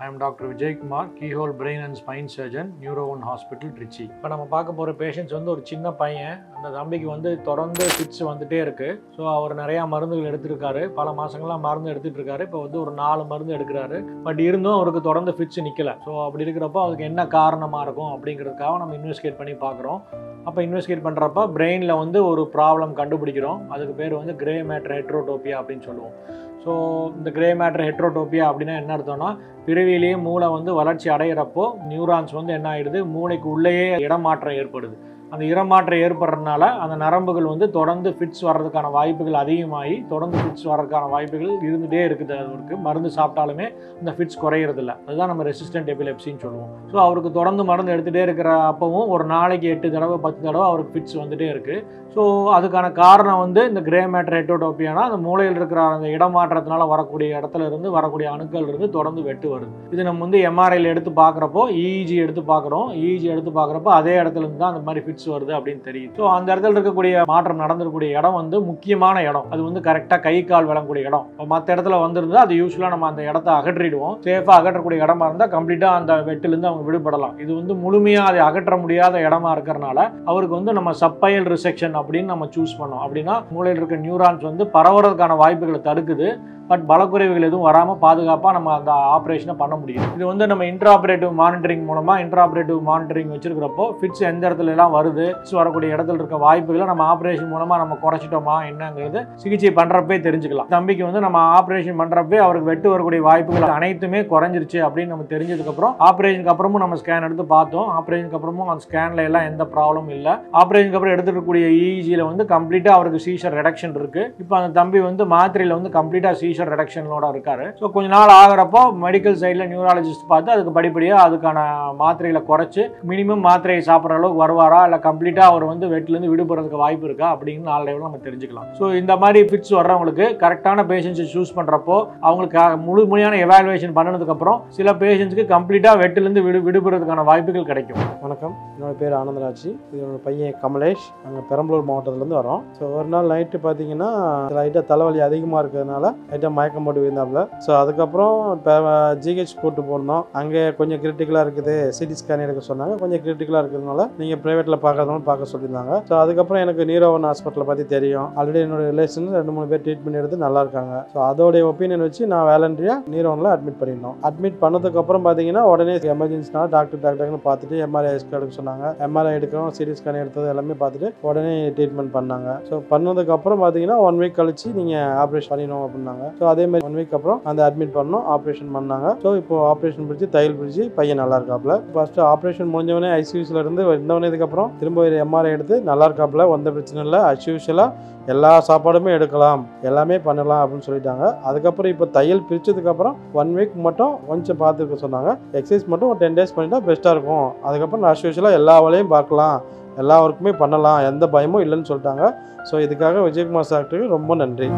I am Dr. Vijay Kumar, Keyhole Brain and Spine Surgeon, Neuro One Hospital, Trichy. இப்போ நம்ம பார்க்க போகிற patients வந்து ஒரு சின்ன பையன். அந்த தம்பிக்கு வந்து தொடர்ந்து ஃபிட்ஸ் வந்துட்டே இருக்குது. ஸோ அவர் நிறையா மருந்துகள் எடுத்துருக்காரு, பல மாதங்களாக மருந்து எடுத்துகிட்டு இருக்காரு. இப்போ வந்து ஒரு 4 மருந்து எடுக்கிறாரு. பட் இருந்தும் அவருக்கு தொடர்ந்து ஃபிட்ஸ் நிற்கலை. ஸோ அப்படி இருக்கிறப்போ அதுக்கு என்ன காரணமாக இருக்கும் அப்படிங்கிறதுக்காக நம்ம இன்வெஸ்டிகேட் பண்ணி பார்க்குறோம். அப்போ இன்வெஸ்டிகேட் பண்ணுறப்ப பிரெயினில் வந்து ஒரு ப்ராப்ளம் கண்டுபிடிக்கிறோம். அதுக்கு பேர் வந்து கிரே மேட்டர் ஹெட்ரோடோபியா அப்படின்னு சொல்லுவோம். ஸோ இந்த கிரே மேட்டர் ஹெட்ரோடோபியா அப்படின்னா என்ன அர்த்தம்னா, பிறவியிலேயே மூளை வந்து வளர்ச்சி அடைகிறப்போ நியூரான்ஸ் வந்து என்ன ஆகிடுது, மூளைக்கு உள்ளேயே இடமாற்றம் ஏற்படுது. அந்த இடமாற்றம் ஏற்படுறதுனால அந்த நரம்புகள் வந்து தொடர்ந்து ஃபிட்ஸ் வர்றதுக்கான வாய்ப்புகள் அதிகமாகி தொடர்ந்து ஃபிட்ஸ் வர்றதுக்கான வாய்ப்புகள் இருந்துகிட்டே இருக்குது. அவருக்கு மருந்து சாப்பிட்டாலுமே அந்த ஃபிட்ஸ் குறையிறதில்ல. அதுதான் நம்ம ரெசிஸ்டன்ட் எபிலெப்சின்னு சொல்லுவோம். ஸோ அவருக்கு தொடர்ந்து மருந்து எடுத்துகிட்டே இருக்கிற அப்பவும் ஒரு நாளைக்கு 8 தடவை 10 தடவை அவருக்கு ஃபிட்ஸ் வந்துகிட்டே இருக்குது. ஸோ அதுக்கான காரணம் வந்து இந்த கிரே மேட்டர் ஹெட்ரோடோபியானா அந்த மூளையில் இருக்கிற அந்த இடமாற்றத்தினால வரக்கூடிய இடத்துல இருந்து வரக்கூடிய அணுக்கள் இருந்து தொடர்ந்து வெட்டு வருது. இது நம்ம வந்து எம்ஆர்ஐயில் எடுத்து பார்க்குறப்போ இஇஜி எடுத்து பார்க்குறோம். இஇஜி எடுத்து பார்க்குறப்போ அதே இடத்துல இருந்து தான் அந்த மாதிரி ஃபிட்ஸ் வருது அப்படின்னு தெரியும். ஸோ அந்த இடத்துல இருக்கக்கூடிய மாற்றம் நடந்திருக்கக்கூடிய இடம் வந்து முக்கியமான இடம். அது வந்து கரெக்டாக கை கால் விளங்கக்கூடிய இடம். மற்ற இடத்துல வந்துருந்தா அது யூஸ்வலாக நம்ம அந்த இடத்த அகற்றிடுவோம். சேஃபாக அகற்றக்கூடிய இடமா இருந்தால் கம்ப்ளீட்டாக அந்த வெட்டிலிருந்து அவங்க விடுபடலாம். இது வந்து முழுமையாக அதை அகற்ற முடியாத இடமா இருக்கிறனால அவருக்கு வந்து நம்ம சப்பையல் ரிசெக்ஷன் அப்படின்னு நம்ம சூஸ் பண்ணோம். அப்படின்னா மூளையில் இருக்க நியூரான்ஸ் வந்து பரவுறதுக்கான வாய்ப்புகளை தடுக்குது. பட் பலக்குறைவுகள் எதுவும் வராமல் பாதுகாப்பாக நம்ம அந்த ஆப்ரேஷனை பண்ண முடியும். இது வந்து நம்ம இன்ட்ராஆபரேட்டிவ் மானிட்டரிங் மூலமாக இன்ட்ராஆபரேட்டிவ் மானிட்டரிங் வச்சிருக்கிறப்போ ஃபிட்ஸ் எந்த இடத்துல எல்லாம் வருது, ஃபிட்ஸ் வரக்கூடிய இடத்துல இருக்க வாய்ப்புகளை நம்ம ஆப்ரேஷன் மூலமாக நம்ம குறைச்சிட்டோமா என்னங்கிறது சிகிச்சை பண்ணுறப்பே தெரிஞ்சுக்கலாம். தம்பிக்கு வந்து நம்ம ஆப்ரேஷன் பண்ணுறப்பே அவருக்கு வெட்டு வரக்கூடிய வாய்ப்புகள் அனைத்துமே குறைஞ்சிருச்சு அப்படின்னு நம்ம தெரிஞ்சதுக்கப்புறம் ஆப்ரேஷனுக்கு அப்புறமும் நம்ம ஸ்கேன் எடுத்து பார்த்தோம். ஆப்ரேஷனுக்கு அப்புறமும் அந்த ஸ்கேனில் எல்லாம் எந்த ப்ராப்ளமும் இல்லை. ஆப்ரேஷனுக்கு அப்புறம் எடுத்துக்கூடிய இஇஜியில் வந்து கம்ப்ளீட்டாக அவருக்கு சீஷர் ரிடக்ஷன் இருக்குது. இப்போ அந்த தம்பி வந்து மாத்திரையில் வந்து கம்ப்ளீட்டாக சீஷர் ரிடக்ஷனோட இருக்காரு. ஸோ கொஞ்ச நாள் ஆகிறப்போ மெடிக்கல் சைடில் நியூராலஜிஸ்ட் பார்த்து அதுக்கு படிப்படியாக அதுக்கான மாத்திரைகளை குறைச்சு மினிமம் மாத்திரையை சாப்பிட்ற அளவுக்கு வருவாரா, இல்லை கம்ப்ளீட்டாக அவர் வந்து வெட்டிலேருந்து விடுபடுறதுக்கு வாய்ப்பு இருக்கா அப்படின்னு நாளடைவில் நம்ம தெரிஞ்சுக்கலாம். ஸோ இந்த மாதிரி ஃபிட்ஸ் வர்றவங்களுக்கு கரெக்டான பேஷண்ட்ஸை சூஸ் பண்ணுறப்போ அவங்களுக்கு முழுமையான எவாலுவேஷன் பண்ணதுக்கப்புறம் சில பேஷண்ட்ஸுக்கு கம்ப்ளீட்டாக வெட்டிலேருந்து விடுபடுறதுக்கான வாய்ப்புகள் கிடைக்கும். வணக்கம், என்னோட பேர் ஆனந்தராஜ். என்னோட பையன் கமலேஷ். நாங்கள் பெரம்பலூர் மாவட்டத்துலேருந்து வரோம். ஸோ ஒரு நாள் நைட்டு பார்த்தீங்கன்னா லைட்டாக தலைவலி அதிகமாக இருக்கிறதுனால லைட்டாக மயக்கம் போட்டு விழுந்தாப்புல. ஸோ அதுக்கப்புறம் இப்போ ஜிஹெச் கூட்டு போனோம். அங்கே கொஞ்சம் கிரிட்டிக்கலாக இருக்குது, சிடி ஸ்கேன் எடுக்க சொன்னாங்க. கொஞ்சம் கிரிட்டிக்கலாக இருக்கிறதுனால நீங்கள் ப்ரைவேட்டில் பார்க்கறதுனால பார்க்க சொல்லியிருந்தாங்க. ஸோ அதுக்கப்புறம் எனக்கு நியூரோ ஒன் ஹாஸ்பிட்டலை பற்றி தெரியும். ஆல்ரெடி என்னோட ரிலேஷன் 2-3 பேர் ட்ரீட்மெண்ட் எடுத்து நல்லா இருக்காங்க. ஸோ அதோடைய ஒப்பீனியன் வச்சு நான் வேலண்ட்ரியாக நியூரோ ஒன்ல அட்மிட் பண்ணியிருந்தோம். அட்மிட் பண்ணதுக்கப்புறம் பார்த்தீங்கன்னா உடனே எமர்ஜென்சினால டாக்டர்னு பார்த்துட்டு எம்ஆர்ஐ எடுக்க சொன்னாங்க. எம்ஆர்ஐ எடுக்கிறோம், சிடி ஸ்கேன் எடுத்தது எல்லாமே பார்த்துட்டு உடனே ட்ரீட்மெண்ட் பண்ணாங்க. ஸோ பண்ணதுக்கப்புறம் பார்த்தீங்கன்னா 1 வீக் கழிச்சு நீங்கள் ஆப்ரேஷன் பண்ணிடணும் அப்படின்னாங்க. ஸோ அதே மாதிரி 1 வீக் அப்புறம் அந்த அட்மிட் பண்ணோம், ஆப்ரேஷன் பண்ணாங்க. ஸோ இப்போ ஆப்ரேஷன் பிடிச்சி தையல் பிடிச்சி பையன் நல்லா இருக்காப்புல. ஃபர்ஸ்ட் ஆப்ரேஷன் முடிஞ்சவனே ஐசியூஸ்ல இருந்து வந்தவனதுக்கப்புறம் திரும்ப எம்ஆர்ஐ எடுத்து நல்லா இருக்காப்புல, எந்த பிரச்சனை இல்லை. அஸ்யூஷுவலாக எல்லா சாப்பாடுமே எடுக்கலாம், எல்லாமே பண்ணலாம் அப்படின்னு சொல்லிட்டாங்க. அதுக்கப்புறம் இப்போ தையல் பிரிச்சதுக்கப்புறம் 1 வீக் மட்டும் கொஞ்சம் பார்த்துக்க சொன்னாங்க. எக்ஸசைஸ் மட்டும் ஒரு 10 டேஸ் பண்ணிட்டா பெஸ்ட்டாக இருக்கும். அதுக்கப்புறம் அஸ்யூஷுவலாக எல்லா வேலையும் பார்க்கலாம், எல்லா ஒர்க்குமே பண்ணலாம், எந்த பயமும் இல்லைன்னு சொல்லிட்டாங்க. ஸோ இதுக்காக விஜயகுமார் டாக்டருக்கு ரொம்ப நன்றி.